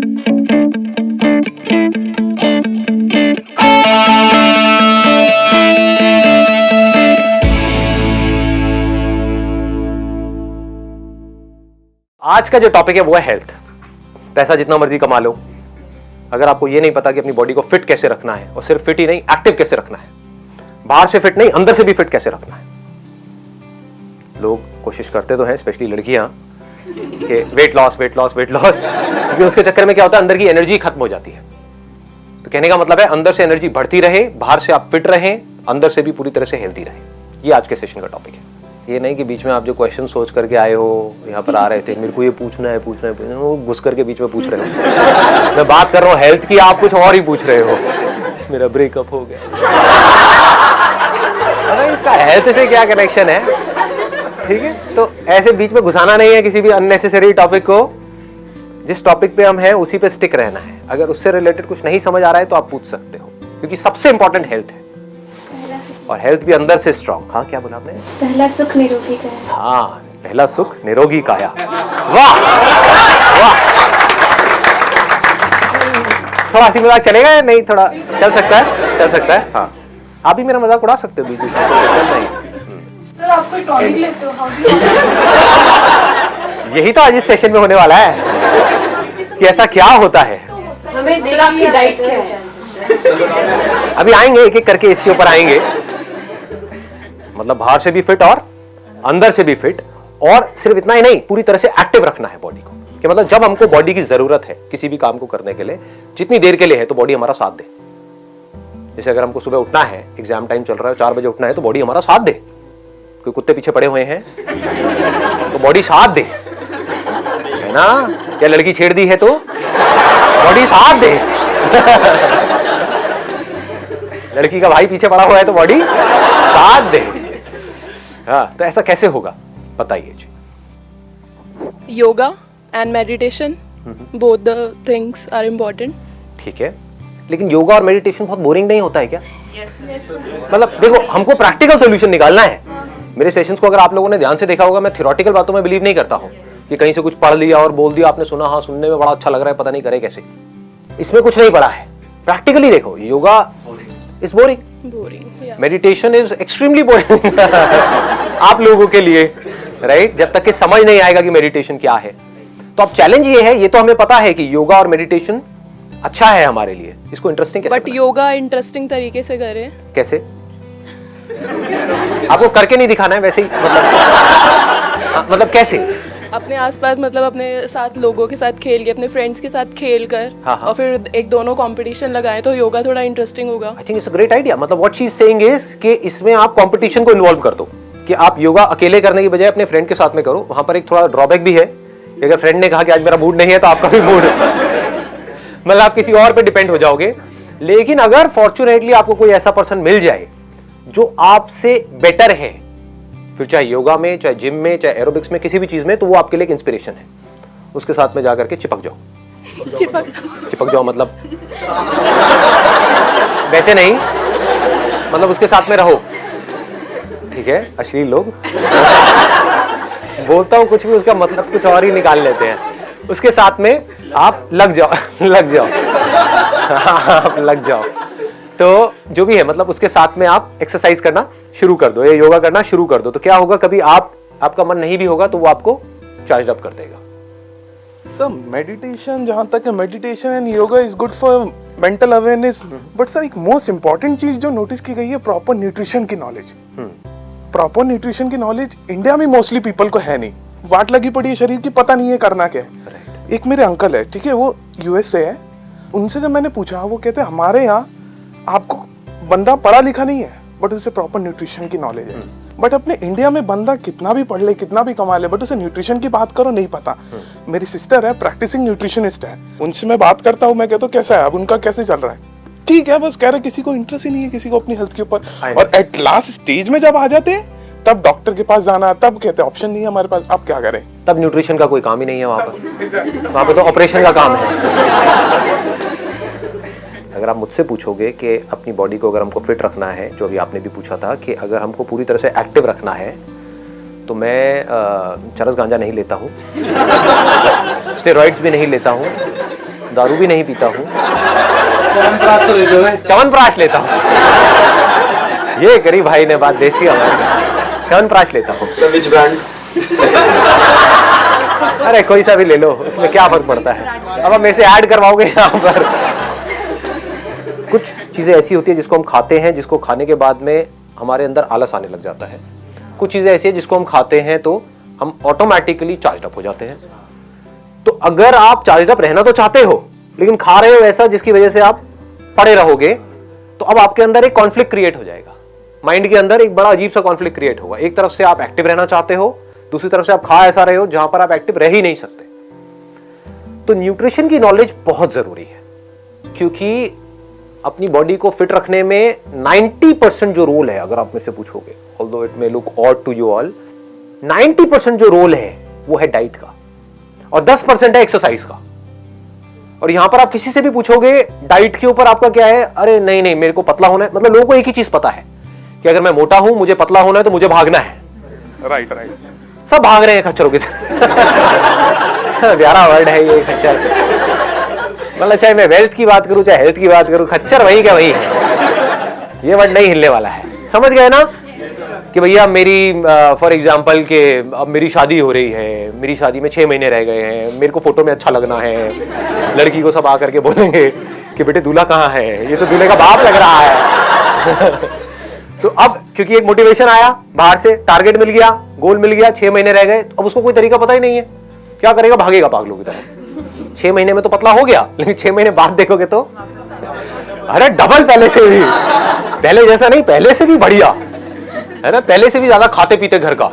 आज का जो टॉपिक है वो है हेल्थ। पैसा जितना मर्जी कमा लो, अगर आपको ये नहीं पता कि अपनी बॉडी को फिट कैसे रखना है, और सिर्फ फिट ही नहीं एक्टिव कैसे रखना है, बाहर से फिट नहीं अंदर से भी फिट कैसे रखना है। लोग कोशिश करते तो हैं, स्पेशली लड़कियां, कि weight loss weight loss weight loss, क्योंकि उसके चक्कर में क्या होता है, अंदर की एनर्जी खत्म हो जाती है। तो कहने का मतलब है अंदर से एनर्जी बढ़ती रहे, बाहर से आप फिट रहें, अंदर से भी पूरी तरह से हेल्थी रहें। ये आज के सेशन का टॉपिक है। ये नहीं कि बीच में आप जो क्वेश्चन सोच करके आए हो, यहाँ पर आ रहे थे मेरे को ये पूछना है वो घुस करके बीच में पूछ रहे हो। मैं बात कर रहा हूँ हेल्थ की, आप कुछ और ही पूछ रहे हो। मेरा ब्रेकअप हो गया, अरे इसका हेल्थ से क्या कनेक्शन है? ठीक है, तो ऐसे बीच में घुसाना नहीं है किसी भी अननेसेसरी टॉपिक को। जिस टॉपिक पे हम हैं उसी पे स्टिक रहना है। अगर उससे रिलेटेड कुछ नहीं समझ आ रहा है तो आप पूछ सकते हो, क्योंकि सबसे इंपॉर्टेंट हेल्थ है, और हेल्थ भी अंदर से स्ट्रॉन्ग। हाँ, क्या बोला आपने? पहला सुख निरोगी काया। हाँ, पहला सुख निरोगी काया। वाह वाह, थोड़ा हंसी मजाक चलेगा या नहीं? थोड़ा चल सकता है, चल सकता है। हाँ, आप भी मेरा मजाक उड़ा सकते हो बीच बीच में, नहीं। सर आप कोई टॉनिक लेते हो? यही तो आज इस सेशन में होने वाला है कि ऐसा क्या होता है। हमें देखिए आपकी डाइट क्या है। अभी आएंगे, एक एक करके इसके ऊपर आएंगे। मतलब बाहर से भी फिट और अंदर से भी फिट, और सिर्फ इतना ही नहीं, पूरी तरह से एक्टिव रखना है बॉडी को। कि मतलब जब हमको बॉडी की जरूरत है किसी भी काम को करने के लिए, जितनी देर के लिए है, तो बॉडी हमारा साथ दे। जैसे अगर हमको सुबह उठना है, एग्जाम टाइम चल रहा है, 4 बजे उठना है, तो बॉडी हमारा साथ दे। कोई कुत्ते पीछे पड़े हुए हैं तो बॉडी साथ दे, है ना? क्या लड़की छेड़ दी है तो बॉडी साथ दे। लड़की का भाई पीछे पड़ा हुआ है तो बॉडी साथ दे। हाँ, तो ऐसा कैसे होगा बताइए जी। Yoga and meditation, both the things are important. ठीक है, लेकिन योगा और मेडिटेशन बहुत बोरिंग नहीं होता है क्या? मतलब देखो, हमको प्रैक्टिकल सोल्यूशन निकालना है। मेरे सेशंस को अगर आप लोगों ने ध्यान से देखा होगा, मैं थ्योरेटिकल बातों में बिलीव नहीं करता हूँ कि कहीं से कुछ पढ़ लिया और बोल दिया, आपने सुना, हाँ सुनने में बड़ा अच्छा लग रहा है, पता नहीं करे कैसे। इसमें कुछ नहीं पड़ा है। प्रैक्टिकली देखो, yoga is boring, meditation is extremely boring आप लोगों के लिए, राइट? जब तक कि समझ नहीं आएगा कि मेडिटेशन क्या है। तो अब चैलेंज ये है, ये तो हमें पता है कि योगा और मेडिटेशन अच्छा है हमारे लिए, इसको इंटरेस्टिंग कैसे? बट योगा इंटरेस्टिंग तरीके से करें। कैसे? आपको करके नहीं दिखाना है वैसे ही, मतलब कैसे? अपने आसपास, मतलब अपने साथ लोगों के साथ खेल के, अपने फ्रेंड्स के साथ खेल कर, हाँ। और फिर एक दोनों कंपटीशन लगाएं तो योगा थोड़ा इंटरेस्टिंग होगा। I think it's a great idea. मतलब what she is saying is कि इसमें आप कंपटीशन को इन्वॉल्व कर दो, कि आप योगा अकेले करने की बजाय अपने फ्रेंड के साथ में करो। वहां पर एक थोड़ा ड्रॉबैक भी है, अगर फ्रेंड ने कहा कि आज मेरा मूड नहीं है, तो आपका भी मूड मतलब आप किसी और पे डिपेंड हो जाओगे। लेकिन अगर फॉर्चुनेटली आपको कोई ऐसा पर्सन मिल जाए जो आपसे बेटर है, फिर चाहे योगा में, चाहे जिम में, चाहे एरोबिक्स में, किसी भी चीज में, तो वो आपके लिए एक इंस्पिरेशन है। उसके साथ में जाकर के चिपक जाओ। चिपक जाओ मतलब वैसे नहीं, मतलब उसके साथ में रहो। ठीक है, अश्लील लोग बोलता हूं कुछ भी, उसका मतलब कुछ और ही निकाल लेते हैं। उसके साथ में आप लग जाओ लग जाओ आप लग जाओ। तो जो भी है, मतलब उसके साथ में आप एक्सरसाइज करना शुरू कर दो, या योगा करना शुरू कर दो। तो क्या होगा, कभी आपका मन नहीं भी होगा तो वो आपको चार्ज अप कर देगा। सर मेडिटेशन, जहाँ तक है, meditation and yoga is good for mental awareness, but sir एक मोस्ट इंपॉर्टेंट चीज जो नोटिस की गई है, प्रॉपर न्यूट्रिशन की नॉलेज। प्रॉपर न्यूट्रिशन की नॉलेज इंडिया में मोस्टली पीपल को है नहीं। वाट लगी पड़ी है शरीर की, पता नहीं है करना क्या है। एक मेरे अंकल है, ठीक है, वो यूएस से है। उनसे जब मैंने पूछा, वो कहते हैं हमारे यहाँ आपको बंदा पढ़ा लिखा नहीं है, बट उसे प्रॉपर न्यूट्रिशन की नॉलेज है। बट अपने इंडिया में बंदा कितना भी पढ़ ले, कितना भी कमा ले, बट उसे न्यूट्रिशन की बात करो नहीं पता। मेरी सिस्टर है, प्रैक्टिसिंग न्यूट्रिशनिस्ट है, उनसे मैं बात करता हूँ, मैं कहता हूँ कैसा है अब उनका, कैसे चल रहा है? ठीक है, बस कह रहे किसी को इंटरेस्ट ही नहीं है, किसी को अपनी हेल्थ के ऊपर। और एट लास्ट स्टेज में जब आ जाते हैं, तब डॉक्टर के पास जाना, तब कहते हैं ऑप्शन नहीं है हमारे पास, अब क्या करें? तब न्यूट्रिशन का कोई काम ही नहीं है वहां पर। वहां पर तो ऑपरेशन का काम है। अगर आप मुझसे पूछोगे कि अपनी बॉडी को अगर हमको फिट रखना है, जो अभी आपने भी पूछा था कि अगर हमको पूरी तरह से एक्टिव रखना है, तो मैं चरस गांजा नहीं लेता हूँ, स्टेरॉइड्स भी नहीं लेता हूँ, दारू भी नहीं पीता हूँ, च्यवनप्राश तो लेते हो? च्यवनप्राश लेता हूँ। ये गरीब भाई ने बात देसी हमारे, च्यवनप्राश लेता हूँ। Which brand? अरे कोई सा भी ले लो, उसमें क्या फर्क पड़ता है। अब हम ऐसे ऐड करवाओगे यहाँ पर। कुछ चीजें ऐसी होती है जिसको हम खाते हैं, जिसको खाने के बाद में हमारे अंदर आलस आने लग जाता है। कुछ चीजें ऐसी है जिसको हम खाते हैं तो हम ऑटोमेटिकली चार्ज अप हो जाते हैं। तो अगर आप चार्ज अप रहना तो चाहते हो, लेकिन खा रहे हो ऐसा जिसकी वजह से आप पड़े रहोगे, तो अब आपके अंदर एक कॉन्फ्लिक्ट क्रिएट हो जाएगा। माइंड के अंदर एक बड़ा अजीब सा कॉन्फ्लिक्ट क्रिएट होगा। एक तरफ से आप एक्टिव रहना चाहते हो, दूसरी तरफ से आप खा ऐसा रहे हो जहां पर आप एक्टिव रह ही नहीं सकते। तो न्यूट्रिशन की नॉलेज बहुत जरूरी है, क्योंकि अपनी बॉडी को फिट रखने में 90% जो रोल है, अगर आप में से पूछोगे, although it may look odd to you all, 90% जो रोल है वो है डाइट का और 10% है एक्सरसाइज का। और यहां पर आप किसी से भी पूछोगे डाइट के ऊपर आपका क्या है, अरे नहीं नहीं मेरे को पतला होना है। मतलब लोगों को एक ही चीज पता है कि अगर मैं मोटा हूं, मुझे पतला होना है, तो मुझे भागना है। Right right. सब भाग रहे हैं खच्चरों की तरह। प्यारा वर्ड है ये खच्चर। मतलब चाहे मैं वेल्थ की बात करूं, चाहे हेल्थ की बात करूं, खच्चर वही क्या वही है। ये वर्ड नहीं हिलने वाला है। समझ गए ना कि भैया मेरी फॉर एग्जाम्पल के अब मेरी शादी हो रही है, मेरी शादी में 6 महीने रह गए हैं, मेरे को फोटो में अच्छा लगना है। लड़की को सब आकर के बोलेंगे कि बेटे दूल्हा कहाँ है, ये तो दूल्हे का बाप लग रहा है। तो अब क्योंकि एक मोटिवेशन आया बाहर से, टारगेट मिल गया, गोल मिल गया, 6 महीने रह गए, अब उसको कोई तरीका पता ही नहीं है, क्या करेगा, भागेगा पागलों की तरह। 6 महीने में तो पतला हो गया, लेकिन 6 महीने बाद देखोगे तो अरे डबल पहले से भी, पहले जैसा नहीं, पहले से भी बढ़िया है ना, पहले से भी ज्यादा खाते पीते घर का।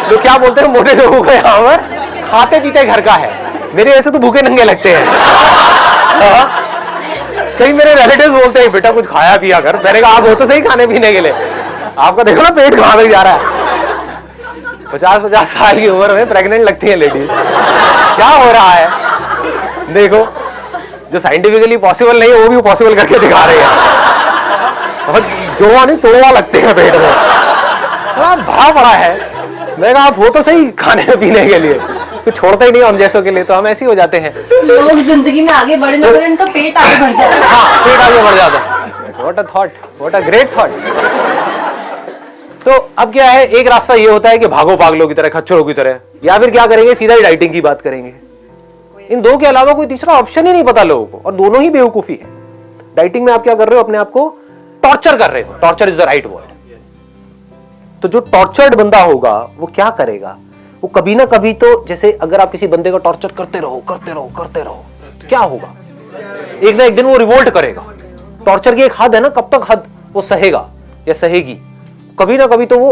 तो क्या बोलते हैं मोटे लोगों को यहाँ पर, खाते पीते घर का है। मेरे ऐसे तो भूखे नंगे लगते हैं। कई मेरे रिलेटिव बोलते हैं बेटा कुछ खाया पिया कर। मैंने कहा आप हो तो सही खाने पीने के लिए, आपका देखो ना पेट कहां तक जा रहा है। 50-50 साल की उम्र में प्रेग्नेंट लगती है लेडीज, क्या हो रहा है देखो। जो साइंटिफिकली पॉसिबल नहीं है वो भी पॉसिबल करके दिखा रहे हैं। और जोड़ा नहीं तोड़वा लगते हैं पेट में, भरा पड़ा है। मैंने कहा आप हो तो सही खाने पीने के लिए, कुछ छोड़ता ही नहीं हम जैसों के लिए, तो हम ऐसे ही हो जाते हैं। लोग जिंदगी में आगे बढ़े ना बढ़े, उनका पेट आगे बढ़ जाता है। हाँ, पेट आगे बढ़ जाता है। What a thought, what a great thought. तो अब क्या है, एक रास्ता ये होता है कि भागो पागलों की तरह, खच्चरों की तरह, या फिर क्या करेंगे, सीधा ही डाइटिंग की बात करेंगे। इन दो के अलावा कोई तीसरा ऑप्शन ही नहीं पता लोगों को, और दोनों ही बेवकूफी है। डाइटिंग में आप क्या कर रहे हो, अपने आप को टॉर्चर कर रहे हो। Torture is the right word. तो जो टॉर्चर्ड बंदा होगा वो क्या करेगा, वो कभी ना कभी तो, जैसे अगर आप किसी बंदे का टॉर्चर करते रहो करते रहो करते रहो, तो क्या होगा, एक ना एक दिन वो रिवोल्ट करेगा। टॉर्चर की एक हद है ना, कब तक हद वो सहेगा या सहेगी, कभी ना कभी तो वो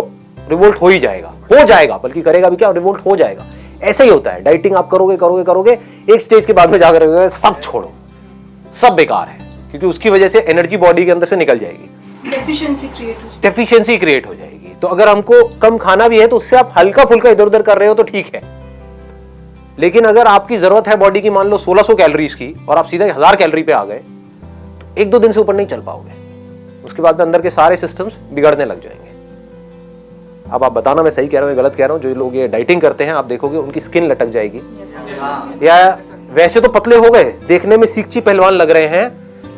रिवोल्ट हो ही जाएगा, हो जाएगा, बल्कि करेगा भी क्या, रिवोल्ट हो जाएगा। ऐसे ही होता है, डाइटिंग आप करोगे करोगे करोगे, एक स्टेज के बाद में जाकर सब छोड़ो, सब बेकार है, क्योंकि उसकी वजह से एनर्जी बॉडी के अंदर से निकल जाएगी, डेफिशिएंसी क्रिएट हो जाएगी। तो अगर हमको कम खाना भी है तो उससे आप हल्का फुल्का इधर उधर कर रहे हो तो ठीक है, लेकिन अगर आपकी जरूरत है बॉडी की मान लो 1600 कैलोरीज की, और आप सीधे 1000 कैलोरी पे आ गए, तो 1-2 दिन से ऊपर नहीं चल पाओगे। उसके बाद में अंदर के सारे सिस्टम्स बिगड़ने लग जाएंगे। अब आप बताना मैं सही कह रहा हूँ गलत कह रहा हूँ, जो लोग ये डाइटिंग करते हैं आप देखोगे उनकी स्किन लटक जाएगी, या वैसे तो पतले हो गए, देखने में सीखची पहलवान लग रहे हैं,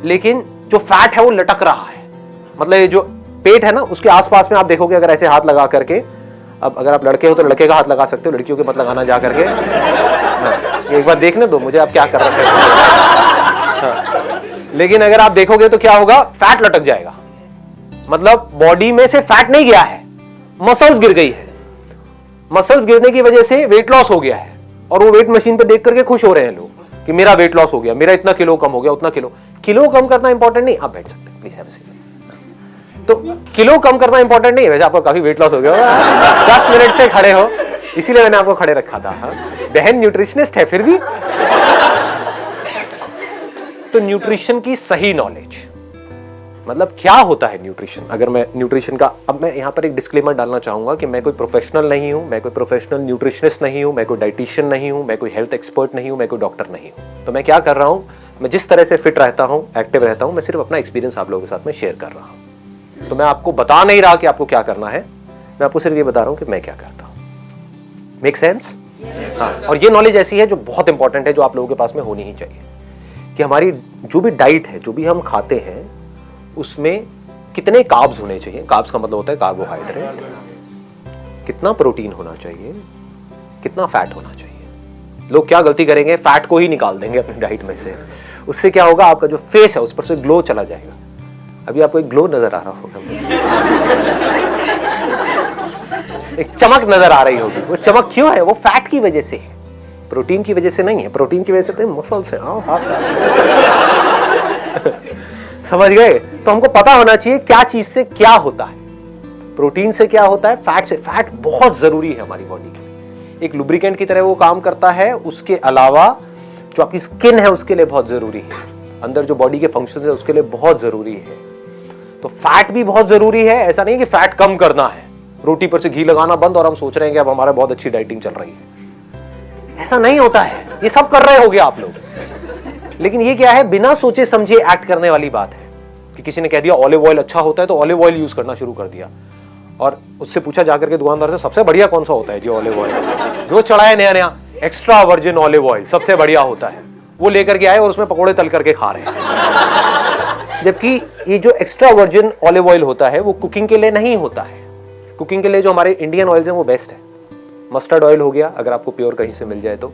लेकिन जो फैट है वो लटक रहा है। मतलब ये जो पेट है ना, उसके आसपास में आप देखोगे, अगर ऐसे हाथ लगा करके, अब अगर आप लड़के हो तो लड़के का हाथ लगा सकते हो, लड़कियों के मत लगाना जा करके। हाँ, एक बार देखने दो मुझे आप क्या कर रहे हैं। हाँ, लेकिन अगर आप देखोगे तो क्या होगा, फैट लटक जाएगा। मतलब बॉडी में से फैट नहीं गया है, मसल्स गिर गई है। मसल्स गिरने की वजह से वेट लॉस हो गया है, और वो वेट मशीन पे देख करके खुश हो रहे हैं लोग कि मेरा वेट लॉस हो गया, मेरा इतना किलो कम हो गया, उतना किलो। किलो कम करना इंपॉर्टेंट नहीं, आप बैठ सकते हैं प्लीज, हैव अ सीट। तो किलो कम करना इंपॉर्टेंट नहीं है, वैसे आपको काफी वेट लॉस हो गया, 10 मिनट से खड़े हो, इसीलिए मैंने आपको खड़े रखा था। हाँ? बहन न्यूट्रिशनिस्ट है फिर भी। तो न्यूट्रिशन की सही नॉलेज, मतलब क्या होता है न्यूट्रिशन। अगर मैं न्यूट्रिशन का, अब मैं यहां पर एक डिस्क्लेमर डालना चाहूंगा कि मैं कोई प्रोफेशनल नहीं हूं, मैं कोई प्रोफेशनल न्यूट्रिशनिस्ट नहीं हूं, मैं कोई डाइटिशियन नहीं हूं, मैं कोई हेल्थ एक्सपर्ट नहीं हूं, मैं कोई डॉक्टर नहीं हूं। तो मैं क्या कर रहा हूं, मैं जिस तरह से फिट रहता हूं, एक्टिव रहता हूं, मैं सिर्फ अपना एक्सपीरियंस आप लोगों के साथ में शेयर कर रहा हूं। तो मैं आपको बता नहीं रहा कि आपको क्या करना है, मैं आपको सिर्फ ये बता रहा हूं कि मैं क्या करता हूं। Make sense? हाँ, और ये नॉलेज ऐसी है जो बहुत इंपॉर्टेंट है, जो आप लोगों के पास में होनी ही चाहिए। कि हमारी जो भी डाइट है, जो भी हम खाते हैं, उसमें कितने कार्ब्स होने चाहिए। कार्ब्स का मतलब होता है कार्बोहाइड्रेट, कितना प्रोटीन होना चाहिए, कितना फैट होना चाहिए। लोग क्या गलती करेंगे, फैट को ही निकाल देंगे अपनी डाइट में से। उससे क्या होगा, आपका जो फेस है उस पर से ग्लो चला जाएगा। अभी आपको एक ग्लो नजर आ रहा होगा, एक चमक नजर आ रही होगी। वो चमक क्यों है? वो फैट की वजह से है, प्रोटीन की वजह से नहीं है। प्रोटीन की वजह से तो मसल्स है। समझ गए? तो हमको पता होना चाहिए क्या चीज से क्या होता है, प्रोटीन से क्या होता है, फैट से। फैट बहुत जरूरी है हमारी बॉडी के लिए, एक लुब्रिकेंट की तरह वो काम करता है। उसके अलावा जो आपकी स्किन है उसके लिए बहुत जरूरी है, अंदर जो बॉडी के फंक्शंस है उसके लिए बहुत जरूरी है। तो फैट भी बहुत जरूरी है। ऐसा नहीं कि फैट कम करना है, रोटी पर से घी लगाना बंद और हम सोच रहे हैं कि अब हमारा बहुत अच्छी डाइटिंग चल रही है। ऐसा नहीं होता है। ये सब कर रहे होगे आप लोग, लेकिन ये क्या है, बिना सोचे समझे एक्ट करने वाली बात है। कि किसी ने कह दिया ऑलिव ऑयल अच्छा होता है तो ऑलिव ऑयल यूज करना शुरू कर दिया, और उससे पूछा जाकर के दुकानदार से सबसे बढ़िया कौन सा होता है जी ऑलिव ऑयल, जो चढ़ा है नया नया एक्स्ट्रा वर्जिन ऑलिव ऑयल सबसे बढ़िया होता है, वो लेकर के आए और उसमें पकोड़े तल करके खा रहे हैं। जबकि ये जो एक्स्ट्रा वर्जिन ऑलिव ऑयल होता है वो कुकिंग के लिए नहीं होता है। कुकिंग के लिए जो हमारे इंडियन ऑयल्स हैं वो बेस्ट है। मस्टर्ड ऑयल हो गया, अगर आपको प्योर कहीं से मिल जाए तो।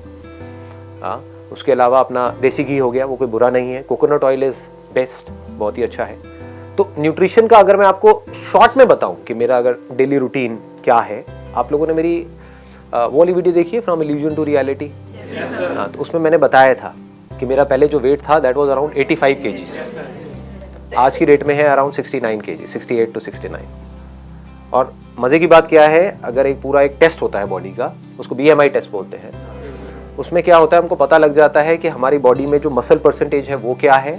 उसके अलावा अपना देसी घी हो गया, वो कोई बुरा नहीं है। कोकोनट ऑयल इज बेस्ट, बहुत ही अच्छा है। तो न्यूट्रिशन का अगर मैं आपको शॉर्ट में बताऊं कि मेरा अगर डेली रूटीन क्या है, आप लोगों ने मेरी वो वाली वीडियो देखी है, फ्रॉम इल्यूजन टू रियलिटी। तो उसमें मैंने बताया था कि मेरा पहले जो वेट था दैट वाज अराउंड 85 kg, आज की डेट में है अराउंड 69 kg, 68 to 69। और मजे की बात क्या है, अगर एक पूरा एक टेस्ट होता है बॉडी का, उसको BMI टेस्ट बोलते हैं, उसमें क्या होता है, हमको पता लग जाता है कि हमारी बॉडी में जो मसल परसेंटेज है वो क्या है,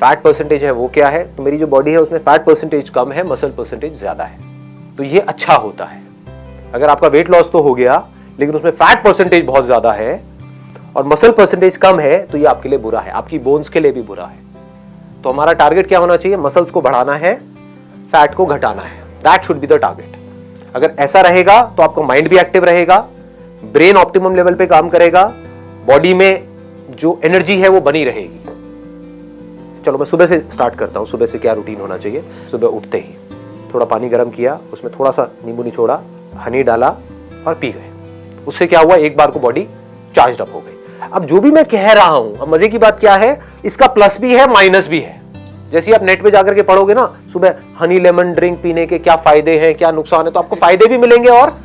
फैट परसेंटेज है वो क्या है। तो मेरी जो बॉडी है उसमें फैट परसेंटेज कम है, मसल परसेंटेज ज्यादा है, तो ये अच्छा होता है। अगर आपका वेट लॉस तो हो गया लेकिन उसमें फैट परसेंटेज बहुत ज्यादा है और मसल परसेंटेज कम है, तो ये आपके लिए बुरा है, आपकी बोन्स के लिए भी बुरा है। तो हमारा टारगेट क्या होना चाहिए, मसल्स को बढ़ाना है, फैट को घटाना है। That should be the target. अगर ऐसा रहेगा तो आपका माइंड भी एक्टिव रहेगा, ब्रेन ऑप्टिमम लेवल पे काम करेगा, बॉडी में जो एनर्जी है वो बनी रहेगी। चलो मैं सुबह से स्टार्ट करता हूं, सुबह से क्या रूटीन होना चाहिए। सुबह उठते ही थोड़ा पानी गर्म किया, उसमें थोड़ा सा नींबू निचोड़ा, हनी डाला और पी गए। उससे क्या हुआ, एक बार को बॉडी चार्ज अप हो गई। अब जो भी मैं कह रहा हूं, अब मजे की बात क्या है, इसका प्लस भी है माइनस भी है। जैसे आप नेट पे जाकर के पढ़ोगे ना, सुबह हनी लेमन ड्रिंक पीने के क्या फायदे हैं, क्या नुकसान है, तो आपको फायदे भी मिलेंगे और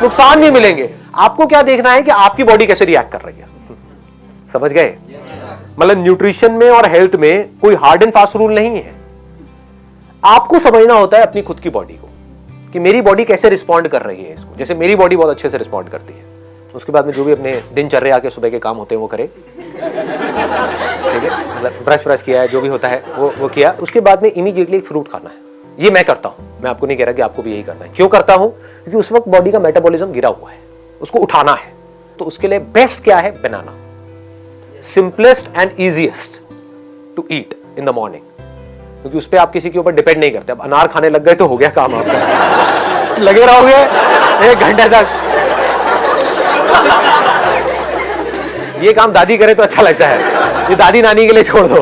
नुकसान भी मिलेंगे। आपको क्या देखना है कि आपकी बॉडी कैसे रिएक्ट कर रही है। समझ गए? मतलब न्यूट्रिशन में और हेल्थ में कोई हार्ड एंड फास्ट रूल नहीं है। आपको समझना होता है अपनी खुद की बॉडी को कि मेरी बॉडी कैसे रिस्पॉन्ड कर रही है इसको। जैसे मेरी बॉडी बहुत अच्छे से रिस्पॉन्ड करती है, उसके बाद में जो भी अपने दिनचर्या के सुबह के काम होते हैं वो करे, ठीक है, मतलब ब्रश व्रश किया है, जो भी होता है वो किया। उसके बाद में इमीडिएटली एक फ्रूट खाना है। ये मैं करता हूं, मैं आपको नहीं कह रहा कि आपको भी यही करना है। क्यों करता हूं? क्योंकि उस वक्त बॉडी का मेटाबॉलिज्म गिरा हुआ है, उसको उठाना है। तो उसके लिए बेस्ट क्या है, banana. Simplest and easiest to eat in the morning, क्योंकि उस पर आप किसी के ऊपर डिपेंड नहीं करते। अब अनार खाने लग गए तो हो गया काम आपका। लगे रहोगे 1 घंटे तक, ये काम दादी करे तो अच्छा लगता है, ये दादी नानी के लिए छोड़ दो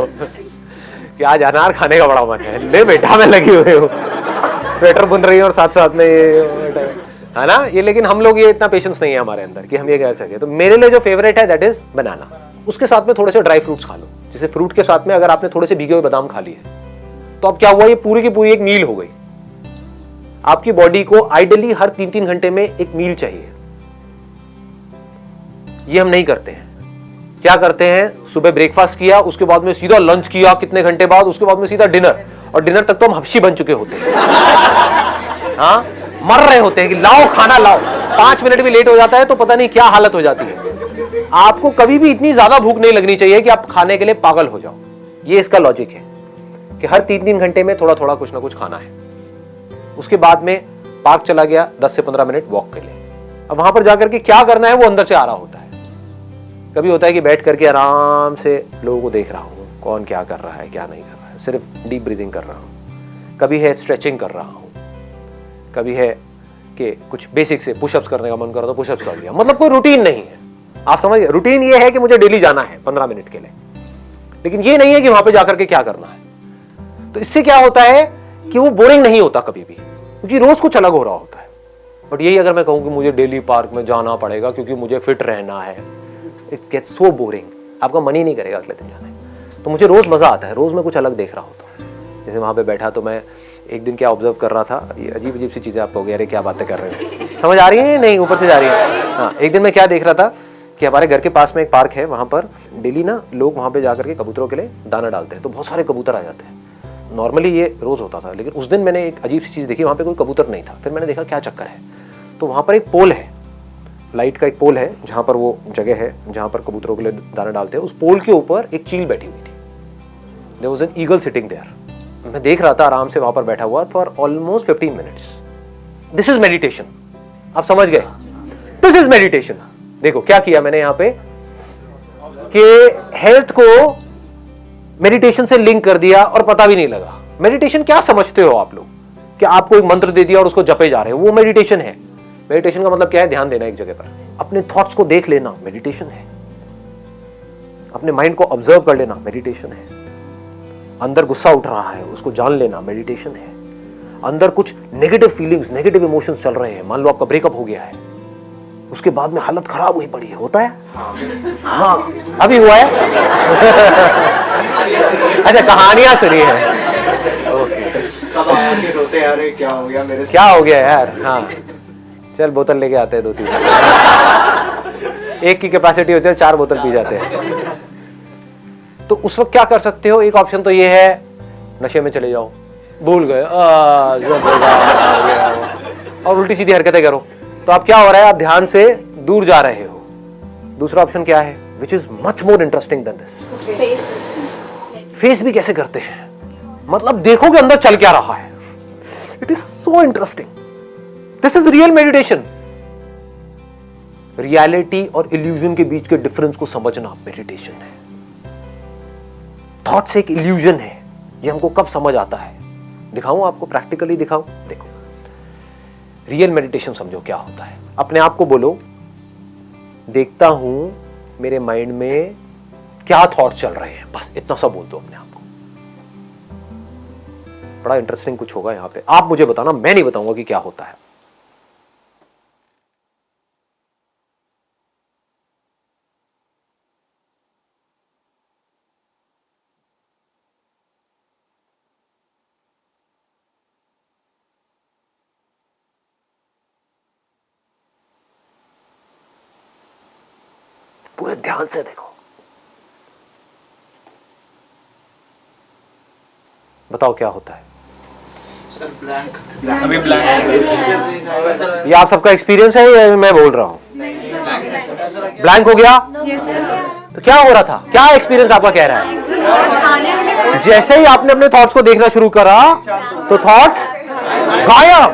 कि आज अनार खाने का बड़ा मन है, ले बेटा मैं लगी हुई हूँ, स्वेटर बुन रही हूँ और साथ साथ में ये है ना ये। लेकिन हम लोग ये इतना पेशेंस नहीं है हमारे अंदर कि हम ये कह सके। तो मेरे लिए जो फेवरेट है दैट इज बनाना। उसके साथ में थोड़े से ड्राई फ्रूट्स खा लो। जैसे फ्रूट के साथ में अगर आपने थोड़े से भीगे हुए बादाम खा लिए तो अब क्या हुआ, ये पूरी की पूरी एक मील हो गई। आपकी बॉडी को आइडियली हर 3-3 घंटे में एक मील चाहिए। ये हम नहीं करते हैं। क्या करते हैं, सुबह ब्रेकफास्ट किया, उसके बाद में सीधा लंच किया, कितने घंटे बाद, उसके बाद में सीधा डिनर, और डिनर तक तो हम हफ्शी बन चुके होते हैं। हाँ, मर रहे होते हैं कि लाओ खाना लाओ। 5 मिनट भी लेट हो जाता है तो पता नहीं क्या हालत हो जाती है। आपको कभी भी इतनी ज्यादा भूख नहीं लगनी चाहिए कि आप खाने के लिए पागल हो जाओ। ये इसका लॉजिक है कि हर 3-3 घंटे में थोड़ा थोड़ा कुछ ना कुछ खाना है। उसके बाद में पार्क चला गया, 10 से 15 मिनट वॉक के लिए। अब वहां पर जाकर के क्या करना है वो अंदर से आ रहा होता है। कभी होता है कि बैठ करके आराम से लोगों को देख रहा हूं, कौन क्या कर रहा है क्या नहीं कर रहा है, सिर्फ डीप ब्रीदिंग कर रहा हूं। कभी है स्ट्रेचिंग कर रहा हूं, कभी है कि कुछ बेसिक से पुशअप्स करने का मन कर रहा तो पुशअप्स कर लिया। मतलब कोई रूटीन नहीं है। आप समझ गए? रूटीन ये है कि मुझे डेली जाना है 15 मिनट के लिए। लेकिन ये नहीं है कि वहां पे जाकर के क्या करना है। तो इससे क्या होता है कि वो बोरिंग नहीं होता कभी भी, क्योंकि रोज कुछ अलग हो रहा होता है। बट यही अगर मैं कहूं कि मुझे डेली पार्क में जाना पड़ेगा क्योंकि मुझे फिट रहना है, इट गेट्स सो बोरिंग, आपका मन ही नहीं करेगा अगले दिन जाने। तो मुझे रोज मजा आता है, रोज मैं कुछ अलग देख रहा होता हूँ। जैसे वहां पे बैठा तो मैं एक दिन क्या ऑब्जर्व कर रहा था, ये अजीब अजीब सी चीजें आपको हो गया, अरे क्या बातें कर रहे हो, समझ आ रही है नहीं, ऊपर से जा रही है। हाँ, एक दिन मैं क्या देख रहा था कि हमारे घर के पास में एक पार्क है, वहां पर डेली ना लोग वहां पे जाकर के कबूतरों के लिए दाना डालते हैं, तो बहुत सारे कबूतर आ जाते हैं। नॉर्मली ये रोज होता था, लेकिन उस दिन मैंने एक अजीब सी चीज देखी, वहां पे कोई कबूतर नहीं था। फिर मैंने देखा क्या चक्कर है, तो वहां पर एक पोल है, लाइट का एक पोल है, जहां पर वो जगह है जहां पर कबूतरों के लिए दाना डालते हैं। उस पोल के ऊपर एक चील बैठी हुई थी, there was an eagle sitting there. मैं देख रहा था आराम से वहां पर बैठा हुआ for almost 15 minutes. This is meditation, आप समझ गए, दिस इज मेडिटेशन। देखो क्या किया मैंने यहां पे कि हेल्थ को मेडिटेशन से लिंक कर दिया और पता भी नहीं लगा। मेडिटेशन क्या समझते हो आप लोग, कि आपको एक मंत्र दे दिया और उसको जपे जा रहे हो, वो मेडिटेशन है। मेडिटेशन का मतलब क्या है, ध्यान देना एक जगह पर, अपने थॉट्स को देख लेना मेडिटेशन है, अपने माइंड को ऑब्जर्व कर लेना मेडिटेशन है, अंदर गुस्सा उठ रहा है उसको जान लेना मेडिटेशन है, अंदर कुछ नेगेटिव फीलिंग्स नेगेटिव इमोशंस चल रहे हैं, मान लो आपका ब्रेकअप हो गया है, उसके बाद में हालत खराब हुई पड़ी है, होता है, हाँ अभी हुआ है। अच्छा कहानियां सुनी है, सब आके रोते यार, ये क्या हो गया मेरे साथ? क्या हो गया यार, हाँ चल बोतल लेके आते हैं 2-3, एक की कैपेसिटी होती है 4 बोतल पी जाते हैं। तो उस वक्त क्या कर सकते हो, एक ऑप्शन तो ये है नशे में चले जाओ, भूल गए और उल्टी सीधी हरकतें करो, तो आप क्या हो रहा है, आप ध्यान से दूर जा रहे हो। दूसरा ऑप्शन क्या है, which is much more interesting than this, face भी कैसे करते हैं, मतलब देखो कि अंदर चल क्या रहा है, it is so interesting. This is real meditation. Reality और इल्यूजन के बीच के डिफरेंस को समझना मेडिटेशन है। थॉट्स एक इल्यूजन है, ये हमको कब समझ आता है, दिखाऊं आपको, प्रैक्टिकली दिखाऊं। देखो रियल मेडिटेशन समझो क्या होता है। अपने आप को बोलो, देखता हूं मेरे माइंड में क्या थॉट चल रहे हैं, बस इतना सा बोल दो अपने आप को। बड़ा इंटरेस्टिंग कुछ होगा यहां पे, आप मुझे बताना, मैं नहीं बताऊंगा कि क्या होता है। पूरे ध्यान से देखो, बताओ क्या होता है। अभी ब्लैंक, ये आप सबका एक्सपीरियंस है या मैं बोल रहा हूं? ब्लैंक हो गया, तो क्या हो रहा था, क्या एक्सपीरियंस आपका कह रहा है? जैसे ही आपने अपने थॉट्स को देखना शुरू करा तो थॉट्स गायब,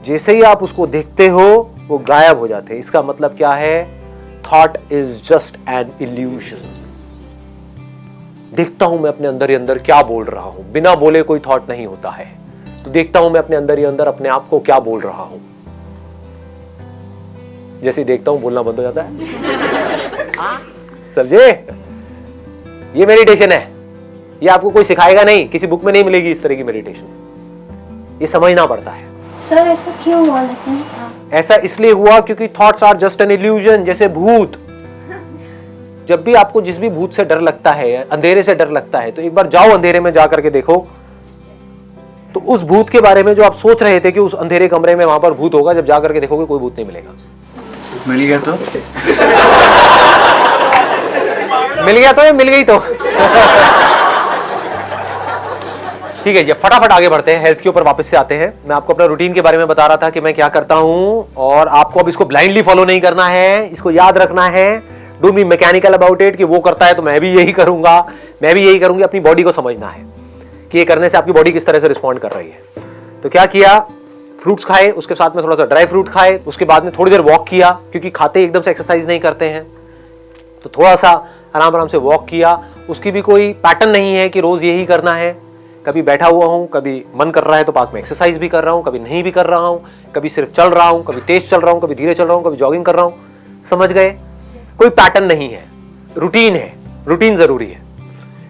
जैसे ही आप उसको देखते हो वो गायब हो जाते हैं। इसका मतलब क्या है, thought is just an illusion. देखता हूं मैं अपने अंदर ही अंदर क्या बोल रहा हूं, बिना बोले कोई थॉट नहीं होता है, तो देखता हूं मैं अपने अंदर ही अंदर अपने आप को क्या बोल रहा हूं। जैसे देखता हूं बोलना बंद हो जाता है। समझे, ये मेडिटेशन है, ये आपको कोई सिखाएगा नहीं, किसी बुक में नहीं मिलेगी इस तरह की मेडिटेशन, ये समझना पड़ता है। सर ऐसा क्यों हुआ, लेकिन ऐसा इसलिए हुआ क्योंकि thoughts are just an illusion. जैसे भूत, जब भी आपको जिस भी भूत से डर लगता है, अंधेरे से डर लगता है, तो एक बार जाओ अंधेरे में जा करके देखो, तो उस भूत के बारे में जो आप सोच रहे थे कि उस अंधेरे कमरे में वहां पर भूत होगा, जब जा करके देखोगे कोई भूत नहीं मिलेगा। मिल गया तो मिल गया तो, मिल गई तो। ठीक है, ये फटाफट आगे बढ़ते हैं, हेल्थ के ऊपर वापस से आते हैं। मैं आपको अपना रूटीन के बारे में बता रहा था कि मैं क्या करता हूं, और आपको अब इसको ब्लाइंडली फॉलो नहीं करना है, इसको याद रखना है। Don't be mechanical about it कि वो करता है तो मैं भी यही करूंगा, मैं भी यही करूंगी। अपनी बॉडी को समझना है कि ये करने से आपकी बॉडी किस तरह से रिस्पॉन्ड कर रही है। तो क्या किया, फ्रूट्स खाए, उसके साथ में थोड़ा सा ड्राई फ्रूट खाए, उसके बाद में थोड़ी देर वॉक किया, क्योंकि खाते एकदम से एक्सरसाइज नहीं करते हैं, तो थोड़ा सा आराम आराम से वॉक किया। उसकी भी कोई पैटर्न नहीं है कि रोज यही करना है, कभी बैठा हुआ हूं, कभी मन कर रहा है तो पार्क में एक्सरसाइज भी कर रहा हूं, कभी नहीं भी कर रहा हूं, कभी सिर्फ चल रहा हूं, कभी तेज चल रहा हूं, कभी धीरे चल रहा हूं, कभी जॉगिंग कर रहा हूं। समझ गए, कोई पैटर्न नहीं है, रूटीन है। रूटीन जरूरी है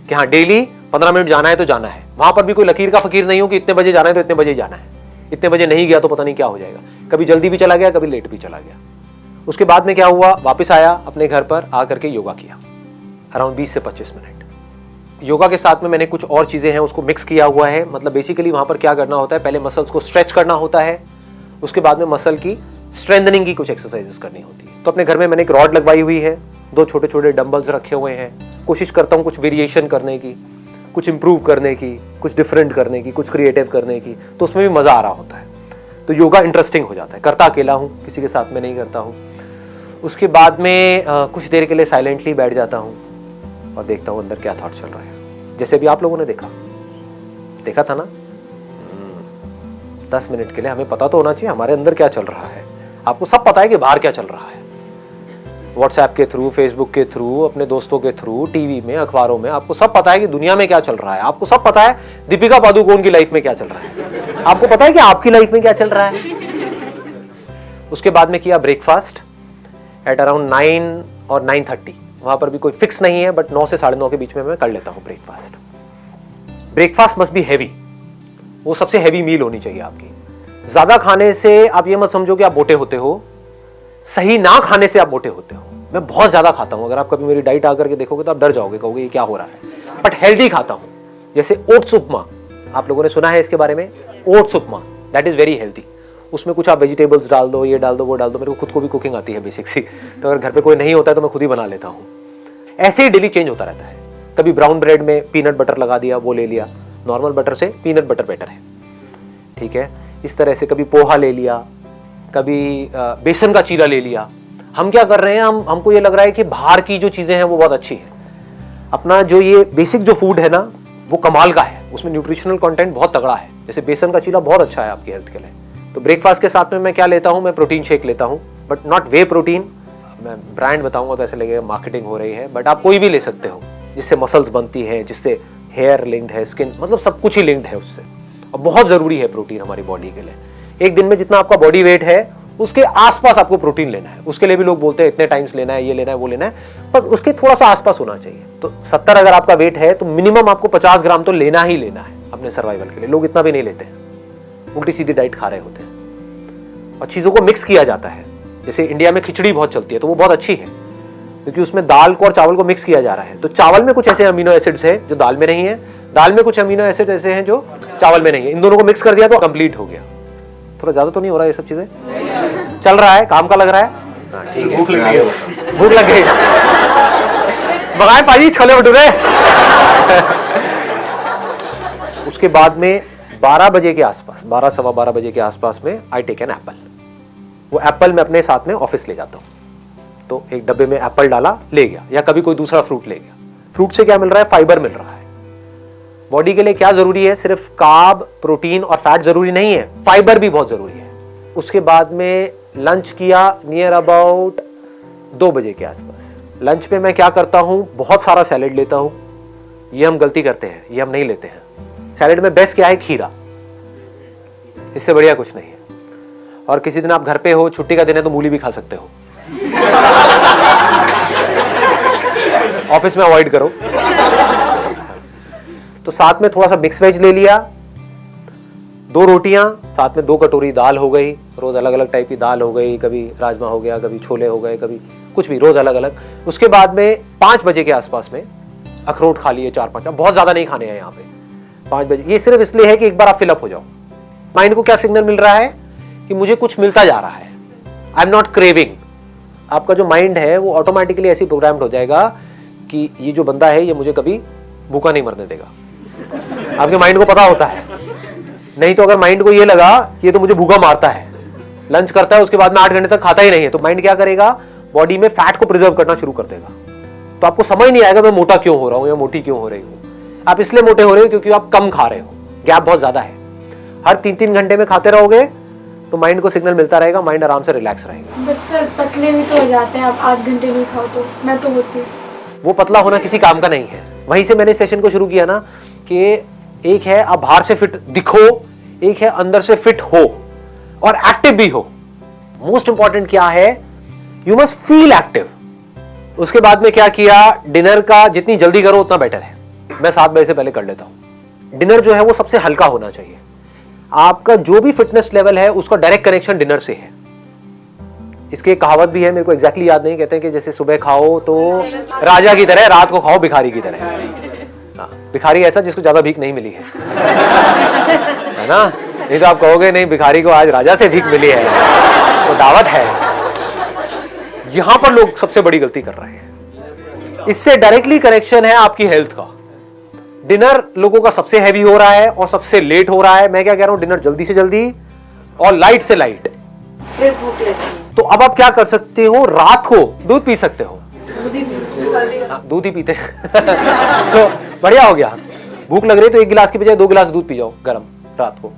कि हाँ डेली 15 मिनट जाना है तो जाना है। वहां पर भी कोई लकीर का फकीर नहीं हो कि इतने बजे जाना है तो इतने बजे जाना है, इतने बजे नहीं गया तो पता नहीं क्या हो जाएगा। कभी जल्दी भी चला गया, कभी लेट भी चला गया। उसके बाद में क्या हुआ, वापस आया अपने घर पर आकर के योगा किया अराउंड 20 से 25 मिनट। योगा के साथ में मैंने कुछ और चीजें हैं उसको मिक्स किया हुआ है। मतलब बेसिकली वहां पर क्या करना होता है, पहले मसल्स को स्ट्रेच करना होता है, उसके बाद में मसल की स्ट्रेंथनिंग की कुछ एक्सरसाइजेस करनी होती है। तो अपने घर में मैंने एक रॉड लगवाई हुई है, 2 छोटे छोटे डंबल्स रखे हुए हैं। कोशिश करता हूँ कुछ वेरिएशन करने की, कुछ इंप्रूव करने की, कुछ डिफरेंट करने की, कुछ क्रिएटिव करने की, तो उसमें भी मजा आ रहा होता है। तो योगा इंटरेस्टिंग हो जाता है। करता अकेला हूँ, किसी के साथ में नहीं करता हूँ। उसके बाद में कुछ देर के लिए साइलेंटली बैठ जाता हूँ और देखता हूँ अंदर क्या थॉट चल रहा है। जैसे अभी आप लोगों ने देखा था ना, 10 मिनट के लिए हमें पता तो होना चाहिए हमारे अंदर क्या चल रहा है। आपको सब पता है कि बाहर क्या चल रहा है, व्हाट्सएप के थ्रू, फेसबुक के थ्रू, अपने दोस्तों के थ्रू, टीवी में, अखबारों में, आपको सब पता है कि दुनिया में क्या चल रहा है। आपको सब पता है दीपिका पादुकोण की लाइफ में क्या चल रहा है, आपको पता है कि आपकी लाइफ में क्या चल रहा है। उसके बाद में किया ब्रेकफास्ट एट अराउंड 9 और 9:30। वहां पर भी कोई फिक्स नहीं है, बट 9 से 9:30 के बीच में मैं कर लेता हूं breakfast. Breakfast must be heavy, वो सबसे हैवी मील होनी चाहिए आपकी। ज्यादा खाने से आप ये मत समझो कि आप मोटे होते हो, सही ना खाने से आप मोटे होते हो। मैं बहुत ज्यादा खाता हूं, अगर आप कभी मेरी डाइट आकर के देखोगे तो आप डर जाओगे, कहोगे ये क्या हो रहा है। बट हेल्दी खाता हूं, जैसे ओट्स उपमा, आप लोगों ने सुना है इसके बारे में, oats upma, that is very healthy. उसमें कुछ आप वेजिटेबल्स डाल दो, ये डाल दो, वो डाल दो। मेरे को खुद को भी कुकिंग आती है बेसिक सी, तो अगर घर पे कोई नहीं होता है तो मैं खुद ही बना लेता हूँ। ऐसे ही डेली चेंज होता रहता है। कभी ब्राउन ब्रेड में पीनट बटर लगा दिया, वो ले लिया, नॉर्मल बटर से पीनट बटर बेटर है, ठीक है। इस तरह से कभी पोहा ले लिया, कभी बेसन का चीला ले लिया। हम क्या कर रहे हैं, हमको ये लग रहा है कि बाहर की जो चीजें हैं वो बहुत अच्छी है। अपना जो ये बेसिक जो फूड है ना, वो कमाल का है, उसमें न्यूट्रिशनल कंटेंट बहुत तगड़ा है। जैसे बेसन का चीला बहुत अच्छा है आपकी हेल्थ के लिए। तो ब्रेकफास्ट के साथ में मैं क्या लेता हूँ, मैं प्रोटीन शेक लेता हूँ, बट नॉट वे प्रोटीन। मैं ब्रांड बताऊंगा तो ऐसे लगेगा मार्केटिंग हो रही है, बट आप कोई भी ले सकते हो, जिससे मसल्स बनती है, जिससे हेयर लिंक्ड है, स्किन, मतलब सब कुछ ही लिंक्ड है उससे। और बहुत जरूरी है प्रोटीन हमारी बॉडी के लिए। एक दिन में जितना आपका बॉडी वेट है उसके आसपास आपको प्रोटीन लेना है। उसके लिए भी लोग बोलते हैं इतने टाइम्स लेना है, ये लेना है, वो लेना है, पर उसके थोड़ा सा आसपास होना चाहिए। तो 70 अगर आपका वेट है तो मिनिमम आपको 50 ग्राम तो लेना ही लेना है अपने सर्वाइवल के लिए। लोग इतना भी नहीं लेते हैं, उल्टी सीधी डाइट खा रहे होते हैं। और चीजों को मिक्स किया जाता है। जैसे इंडिया में खिचड़ी बहुत चलती है, तो वो बहुत अच्छी है क्योंकि उसमें दाल को और चावल को मिक्स किया जा रहा है। तो चावल में कुछ ऐसे अमीनो एसिड्स है जो दाल में नहीं है, दाल में कुछ अमीनो एसिड ऐसे हैं जो चावल में नहीं है। इन दोनों को मिक्स कर दिया तो कंप्लीट हो गया। थोड़ा ज्यादा तो नहीं हो रहा है ये सब चीजें, चल रहा है, काम का लग रहा है। ठीक है, भूख लग गई, भूख लग गई, मंगाए पाजी छोले भटूरे। उसके बाद में 12 बजे के आसपास, 12 सवा 12 बजे के आसपास में आई टेक एन एप्पल। वो एप्पल मैं अपने साथ में ऑफिस ले जाता हूँ, तो एक डब्बे में एप्पल डाला, ले गया, या कभी कोई दूसरा फ्रूट ले गया। फ्रूट से क्या मिल रहा है, फाइबर मिल रहा है। बॉडी के लिए क्या जरूरी है, सिर्फ कार्ब, प्रोटीन और फैट जरूरी नहीं है, फाइबर भी बहुत जरूरी है। उसके बाद में लंच किया नियर अबाउट 2 बजे के आसपास। लंच पे मैं क्या करता हूं, बहुत सारा सैलेड लेता हूं। ये हम गलती करते हैं, ये हम नहीं लेते हैं। सैलेड में बेस्ट क्या है, खीरा, इससे बढ़िया कुछ नहीं है। और किसी दिन आप घर पे हो, छुट्टी का दिन है, तो मूली भी खा सकते हो। ऑफिस में अवॉइड करो। तो साथ में थोड़ा सा मिक्स वेज ले लिया, 2 रोटियां, साथ में 2 कटोरी दाल हो गई। रोज अलग अलग टाइप की दाल हो गई, कभी राजमा हो गया, कभी छोले हो गए, कभी कुछ भी, रोज अलग अलग। उसके बाद में 5 बजे के आसपास में अखरोट खा लिए 4-5। अब बहुत ज्यादा नहीं खाने हैं यहाँ पे 5 बजे। ये सिर्फ इसलिए है कि एक बार आप फिलअप हो जाओ। माइंड को क्या सिग्नल मिल रहा है कि मुझे कुछ मिलता जा रहा है, आई एम नॉट क्रेविंग। आपका जो माइंड है वो ऑटोमेटिकली ऐसी प्रोग्राम्ड हो जाएगा कि ये जो बंदा है ये मुझे कभी भूखा नहीं मरने देगा। आपके माइंड को पता होता है। नहीं तो अगर माइंड को ये लगा कि ये तो मुझे भूखा मारता है, लंच करता है, उसके बाद में 8 घंटे तक खाता ही नहीं है, तो माइंड क्या करेगा, बॉडी में फैट को प्रिजर्व करना शुरू कर देगा। तो आपको समझ नहीं आएगा मैं मोटा क्यों हो रहा हूं या मोटी क्यों हो रही हूं। आप इसलिए मोटे हो रहे हो क्योंकि आप कम खा रहे हो, गैप बहुत ज्यादा है। हर 3-3 घंटे में खाते रहोगे तो माइंड को सिग्नल मिलता रहेगा, माइंड आराम से रिलैक्स रहेगा। बट सर पतले भी तो हो जाते हैं, आप 8 घंटे भी खाओ तो। मैं तो होती, वो पतला होना किसी काम का नहीं है। वहीं से मैंने सेशन को शुरू किया ना कि एक है आप बाहर से फिट दिखो, एक है अंदर से फिट हो और एक्टिव भी हो। मोस्ट इंपॉर्टेंट क्या है, यू मस्ट फील एक्टिव। उसके बाद में क्या किया, डिनर का जितनी जल्दी करो उतना बेटर है। मैं 7 बजे से पहले कर लेता हूं। डिनर जो है वो सबसे हल्का होना चाहिए। आपका जो भी फिटनेस लेवल है उसका डायरेक्ट कनेक्शन डिनर से है। इसकी एक कहावत भी है, मेरे को एग्जैक्टली याद नहीं, कहते हैं कि जैसे सुबह खाओ तो राजा की तरह, रात को खाओ भिखारी की तरह। हाँ, भिखारी ऐसा जिसको ज्यादा भीख नहीं मिली है ना? नहीं तो आप कहोगे नहीं भिखारी को आज राजा से भीख मिली है, तो दावत है। यहां पर लोग सबसे बड़ी गलती कर रहे हैं। इससे डायरेक्टली कनेक्शन है आपकी हेल्थ का। डिनर लोगों का सबसे हैवी हो रहा है और सबसे लेट हो रहा है। मैं क्या कह रहा हूं, डिनर जल्दी से जल्दी और लाइट से लाइट। फिर भूख लगती है। तो अब आप क्या कर सकते हो, रात को दूध पी सकते हो। दूध ही पीते तो बढ़िया हो गया। भूख लग रही तो 1 गिलास की बजाय 2 गिलास दूध पी जाओ गरम रात को,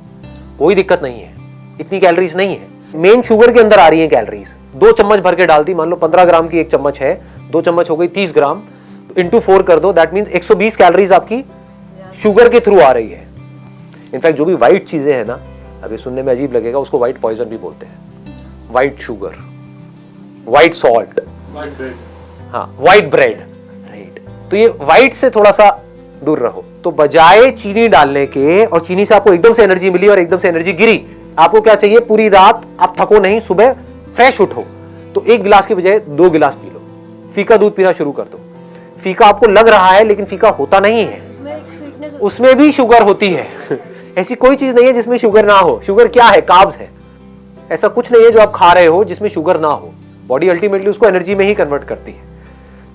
कोई दिक्कत नहीं है। इतनी कैलोरीज नहीं है। मेन शुगर के अंदर आ रही है कैलोरीज। 2 चम्मच भर के डाल दी, मान लो 15 ग्राम की 1 चम्मच है, 2 चम्मच हो गई 30 ग्राम, तो इंटू 4 कर दो, दैट मीन्स 120 कैलोरीज आपकी शुगर के थ्रू आ रही है। इनफैक्ट जो भी व्हाइट चीजें हैं ना, अभी सुनने में अजीब लगेगा, उसको व्हाइट पॉइजन भी बोलते हैं। व्हाइट शुगर, व्हाइट सॉल्ट, हाँ व्हाइट ब्रेड, राइट। तो ये व्हाइट से थोड़ा सा दूर रहो। तो बजाय चीनी डालने के, और चीनी से आपको एकदम से एनर्जी मिली और एकदम से एनर्जी गिरी, आपको क्या चाहिए, पूरी रात आप थको नहीं, सुबह फ्रेश उठो। तो 1 गिलास की बजाय 2 गिलास पी लो। फीका दूध पीना शुरू कर दो। फीका आपको लग रहा है लेकिन फीका होता नहीं है, उसमें भी शुगर होती है। ऐसी कोई चीज नहीं है जिसमें शुगर ना हो। शुगर क्या है, कार्ब्स है। ऐसा कुछ नहीं है जो आप खा रहे हो जिसमें शुगर ना हो। बॉडी अल्टीमेटली उसको एनर्जी में ही कन्वर्ट करती है।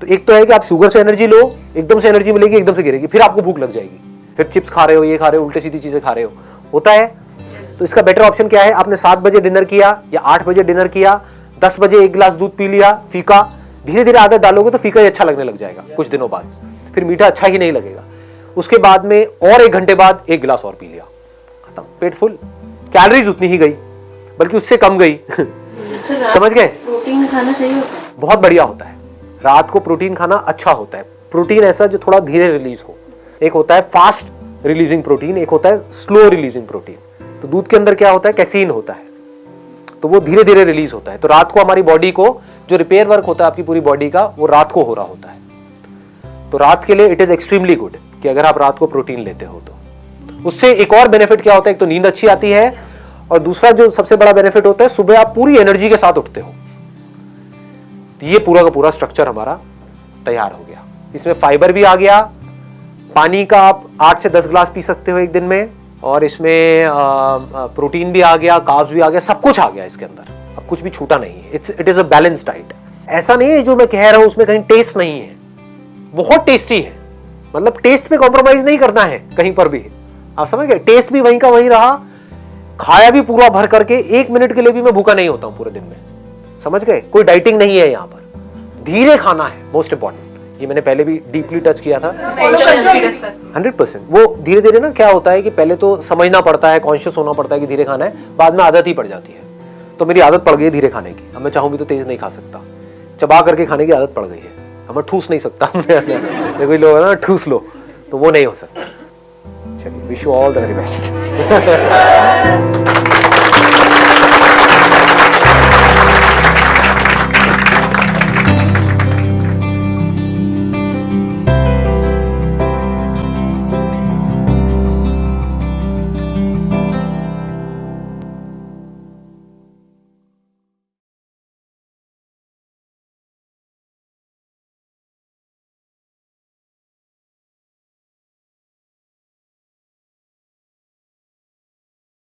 तो एक तो है कि आप शुगर से एनर्जी लो, एकदम से एनर्जी मिलेगी, एकदम से गिरेगी, फिर आपको भूख लग जाएगी, फिर चिप्स खा रहे हो, ये खा रहे हो, उल्टी सीधी चीजें खा रहे हो, होता है। तो इसका बेटर ऑप्शन क्या है, आपने 7 बजे डिनर किया या 8 बजे डिनर किया, 10 बजे 1 गिलास दूध पी लिया, फीका। धीरे धीरे आदत डालोगे तो फीका ही अच्छा लगने लग जाएगा कुछ दिनों बाद, फिर मीठा अच्छा ही नहीं लगेगा। उसके बाद में और 1 घंटे बाद 1 गिलास और पी लिया, खत्म, पेट फुल। कैलोरीज उतनी ही गई, बल्कि उससे कम गई। समझ गए? प्रोटीन खाना सही होता है। बहुत बढ़िया होता है। रात को प्रोटीन खाना अच्छा होता है। प्रोटीन ऐसा जो थोड़ा धीरे रिलीज हो। एक होता है फास्ट रिलीजिंग प्रोटीन, एक होता है स्लो रिलीजिंग प्रोटीन। तो दूध के अंदर क्या होता है, कैसीन होता है, तो वो धीरे धीरे रिलीज होता है। तो रात को हमारी बॉडी को जो रिपेयर वर्क होता है आपकी पूरी बॉडी का, वो रात को हो रहा होता है। तो रात के लिए इट इज एक्सट्रीमली गुड कि अगर आप रात को प्रोटीन लेते हो तो उससे एक और बेनिफिट क्या होता है, एक तो नींद अच्छी आती है, और दूसरा जो सबसे बड़ा बेनिफिट होता है, सुबह आप पूरी एनर्जी के साथ उठते हो। ये पूरा का पूरा स्ट्रक्चर हमारा तैयार हो गया। इसमें फाइबर भी आ गया, पानी का आप 8 से 10 गिलास पी सकते हो एक दिन में, और इसमें प्रोटीन भी आ गया, कार्ब्स भी आ गया, सब कुछ आ गया इसके अंदर। अब कुछ भी छूटा नहीं है। It is a balance diet. ऐसा नहीं है जो मैं कह रहा हूं उसमें कहीं टेस्ट नहीं है, बहुत टेस्टी है। मतलब टेस्ट पे कॉम्प्रोमाइज नहीं करना है कहीं पर भी, आप समझ गए? टेस्ट भी वहीं का वहीं रहा, खाया भी पूरा भर करके, 1 मिनट के लिए भी मैं भूखा नहीं होता हूं पूरे दिन में। समझ गए? कोई डाइटिंग नहीं है यहां पर। धीरे खाना है मोस्ट इंपॉर्टेंट। ये मैंने पहले भी डीपली टच किया था। 100%। वो धीरे धीरे ना क्या होता है कि पहले तो समझना पड़ता है, कॉन्शियस होना पड़ता है कि धीरे खाना है, बाद में आदत ही पड़ जाती है। तो मेरी आदत पड़ गई है धीरे खाने की। अब मैं चाहूं भी तो तेज नहीं खा सकता, चबा करके खाने की आदत पड़ गई है। अब मैं ठूस नहीं सकता। कोई लोग ना ठूस लो, तो वो नहीं हो सकता। चलिए, wish you all the very best.